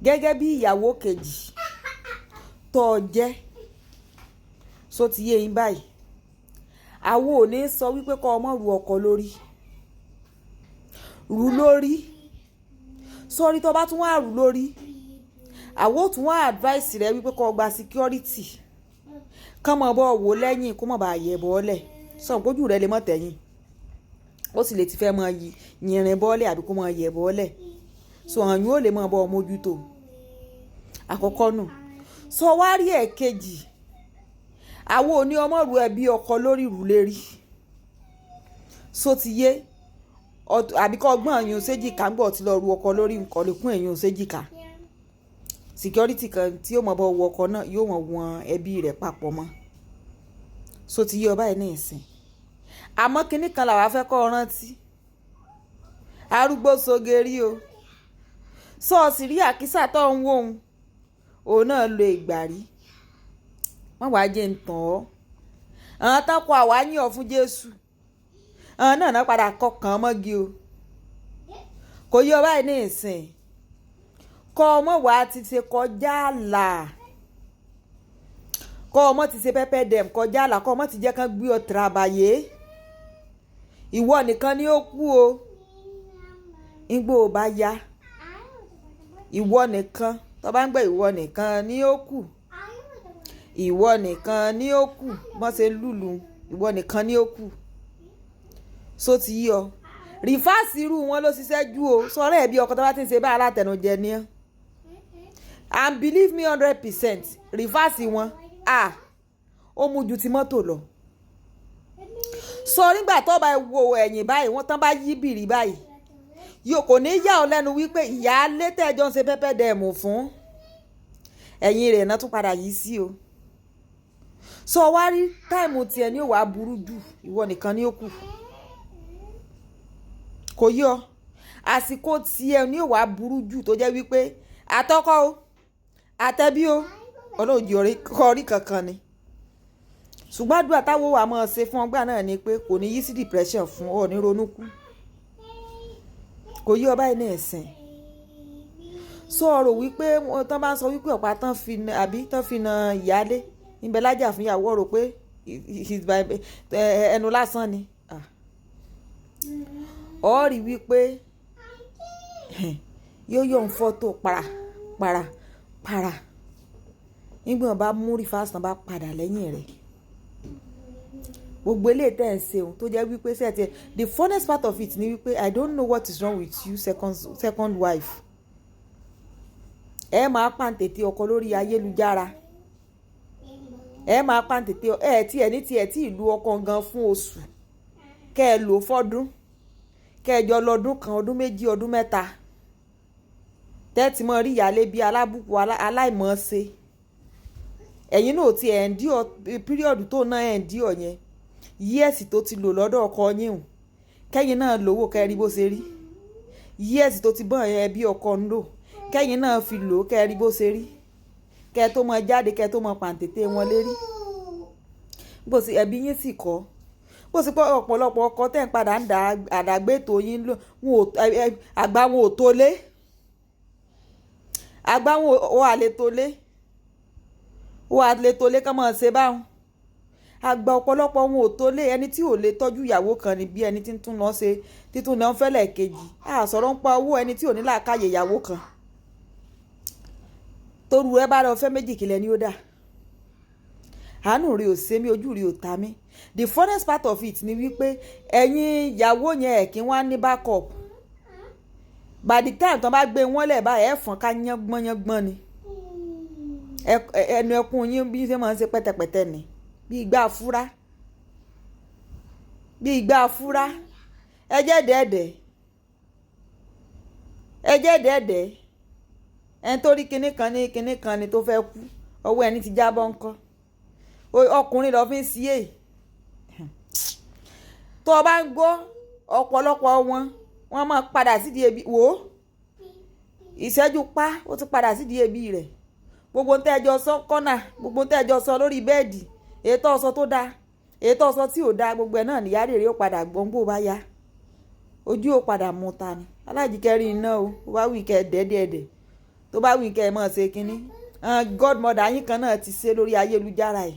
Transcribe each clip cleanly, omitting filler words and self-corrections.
gẹ́gẹ́ bí ìyàwó kejì tó jẹ́ so ti yé yín báyìí àwo ò ní sọ wípé kọ́ ọmọ ru ọkọ lórí rú lórí sórí tó bá tún wá rú lórí àwo tún wá advice rẹ wípé kọ́ gba security kán mọ̀ bọ́ wò lẹ́yìn kó mọ̀ bá yẹ bọ́ọ̀lẹ̀ sọ̀n pójú rẹ lè mọ̀ tẹ̀yìn ó sì lè ti fẹ́ mọ yìnrìn bọ́ọ̀lẹ̀ àbí kó mọ̀ yẹ bọ́ọ̀lẹ̀ so àwọn yóò lè mọ̀ bọ́ mójútó àkọ́kọ́ nù sọ wá rí ẹ̀kejì àwo ò ní ọmọ ru ẹbí ọkọ lórí ìrùlérí so ti yé àbí kọ́ ọgbọ́n èèyàn séjìká ń bọ̀ tí lọ ru ọkọ lórí nǹkan lè kún èèyàn séjìká security kan tí yóò mọ̀ bọ́ wọ ọkọ náà yóò mọ̀ wọn ẹbí rẹ̀ papọ̀ mọ́ so ti yé ọba ẹ̀ ní ìsìn àmọ́ kinní kan làwa fẹ́ kọ́ rántí arúgbó sogeri o sọ́ọ̀sì rí àkísà tó ń wò òun náà lo ìgbàrí wọ́n wàá jẹ́ ń tàn ọ́ àwọn tán kọ àwa yín ọ̀ fún Jésù àwọn náà padà kọkàn mọ́gi o kò yí ọba ẹ̀ ní ìsìn kọ́ ọmọ wa ti ṣe kọjá àlà kọ́ ọmọ ti ṣe pẹ́pẹ́ dẹ̀m kọjá àlà kọ́ ọmọ ti jẹ́ kán gbé ọ tìrabàyè ìwọ nìkan ni ó kú o ìgbò bá ya ìwọ nìkan tó bá ń gbé ìwọ nìkan ni ó kù ìwọ nìkan ni ó kù wọ́n ṣe lùlù ìwọ nìkan ni ó kù so ti yí ọ rìfáàsì irú wọn ló ṣiṣẹ́ jù o sọ̀rọ̀ ẹ̀ bí ọkọ tó bá ti ń ṣe bá alátẹnujẹ ni ọ́ and believe me 100% rìfáàsì wọn ó mú ju ti mọ́tò lọ so nígbà tó bá wo ẹ̀yìn báyìí wọ́n tán bá yí bìrì báyìí yóò kò ní yà ọ́ lẹ́nu wípé ìyá létẹ́jọ́ ń ṣe pẹ́pẹ́ dẹ̀mù fún ẹ̀yìn rẹ̀ náà tún padà yí sí o so wá rí táìmù tiẹ̀ ní òwà burú jù ìwọ nìkan ní ó kù kò yọ àsìkò tiẹ̀ ní òwà burú jù tó jẹ́ wípé àtọkọ o àtẹbí o ọlọ́ọ̀dì ọ̀rí kankan ni ṣùgbọ́n àdúrà táwọn wà máa ṣe fún ọgbà náà ni pé kò ní yí sí depression fún ọ ní ronú kú kò yí ọba ẹ̀ ní ẹ̀sìn sọ̀rọ̀ wípé tán bá ń sọ wípé ọ̀pá tán fi na ìyálé níbẹ̀ lájà fún ìyàwó rò pé ẹnu lásán ni ọ rí wípé yóò yọ̀ ń fọ́tò para nígbà bá mú rìfáàsì tán bá padà lẹ́yìn rẹ̀ gbogbo eléyìí tẹ́ ẹ̀ ń ṣe ohun tó jẹ́ wípé sẹ́ẹ̀tì the funnest part of it ni wípé I don't know what is wrong with you second wife ẹ máa pàǹtẹ̀tẹ̀ ọkọ lórí ayélujára ẹ máa pàǹtẹ̀tẹ̀ tí ìlú ọkọ gan fún oṣù kẹ́ ẹ lò fọ́dún kẹ́ ẹ jọ lọ́dún kan ọdún méjì ọdún mẹ́ta tẹ́tí mọ́ rí ìyálé bíi alábùkù aláìmọ̀ọ́ṣe ẹ̀yin náà ti ẹ̀ ń dí ọ píríọ̀dù tó náà ẹ̀ ń dí ọ yẹn yíẹ̀sì tó ti lò lọ́dọ̀ ọkọ yín hùn kẹ́yìn náà lówó kẹ́rí bó ṣe rí yíẹ̀sì tó ti bọ́ ẹ̀ bí ọkọ ń lò kẹ́yìn náà fi lò kẹ́rí bó ṣe rí kẹ́ tó mọ jáde kẹ́ tó mọ pàǹtẹ̀tẹ̀ wọn lérí bó ṣe ẹbí yín sì kọ́ bó ṣe pé ọ̀pọ̀lọpọ̀ ọkọ tẹ̀ ń padà ń da àdàgbé tó yín lò àgbà wọn ò tó lé àgbà wọn ò àlè tó lé kán mọ̀ ṣe báwọn àgbà ọ̀pọ̀lọpọ̀ wọn ò tó lé ẹni tí ò lè tọ́jú ìyàwó kan ni bí ẹni tí ń tún lọ ṣe títún náà fẹ́lẹ̀ kejì àsọ̀rọ̀ ń pa owó ẹni tí ò ní làákàyè ìyàwó kan toru ẹ bá lọ fẹ́ méjì kílẹ̀ ni ó dà àánú rí ò ṣe mí ojú rí ò ta mí the funnest part of it ni wípé ẹ̀yin ìyàwó yẹn ẹ̀kí wá ní backup by the time tán bá gbé wọn lẹ̀ báyìí ẹ̀fọn ká yángbọ́n ni ẹnu ẹkún yín bí ṣe máa ń ṣe pẹ́tẹpẹ́tẹ ni bí ìgbà fúrá ẹjẹ́ dẹ́ẹ̀dẹ́ ẹni tó rí kinní kan ni tó fẹ́ kú ọwọ́ ẹni ti jábọ́ ńkọ́ ọkùnrin lọ fi ń sí èyí tó o bá ń gbọ́ ọ̀pọ̀lọpọ̀ wọ́n máa padà sídìí ebi wò ó ìṣẹ́jú pa ó ti padà sídìí ebi rẹ̀ gbogbo ń tẹ́jọ sọ kọ́nà gbogbo ń tẹ́jọ sọ lórí bẹ́ẹ̀dì ètò ọ̀sọ́ tó dáa ètò ọ̀sọ́ tí ò dáa gbogbo ẹ̀ náà níyà rèrè ó padà gbọ́ngbò bá yá ojú ó padà mú ta ni alájìkẹ́rì iná o ó bá wí kẹ́ dẹ́dẹ́dẹ́ tó bá wí kẹ́ ẹ mọ̀ ṣe kínní godmother yín kan náà ti ṣe lórí ayélujára ẹ̀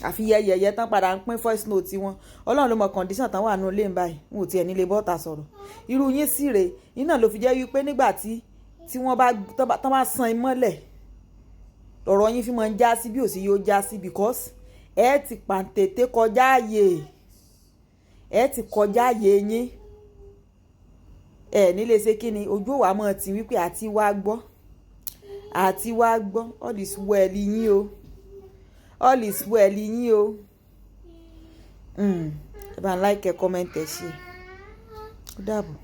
àfi yẹyẹyẹ tán padà ń pín voice note wọn ọlọ́run ló mọ condition tán wà nù lé báyìí wọn ò tiẹ̀ nílé bọ́ta sọ̀rọ̀ irú yín sì rèé iná ló fi jẹ́ wípé nígbà tí wọ́n bá san imọ́lẹ̀ ọ̀rọ̀ yín fi máa ń já sí bí òsì yóò já sí because ẹ ti pàǹtẹ̀tẹ̀ kọjá ààyè ẹ ti kọjá ààyè yín ẹ nílé ṣe kí ni ojú òwà mọ̀ tí wípé àti wá gbọ́ all is well yín o all is well yín o ẹ bá ń like ẹ comment ẹ ṣe ó dàbọ̀.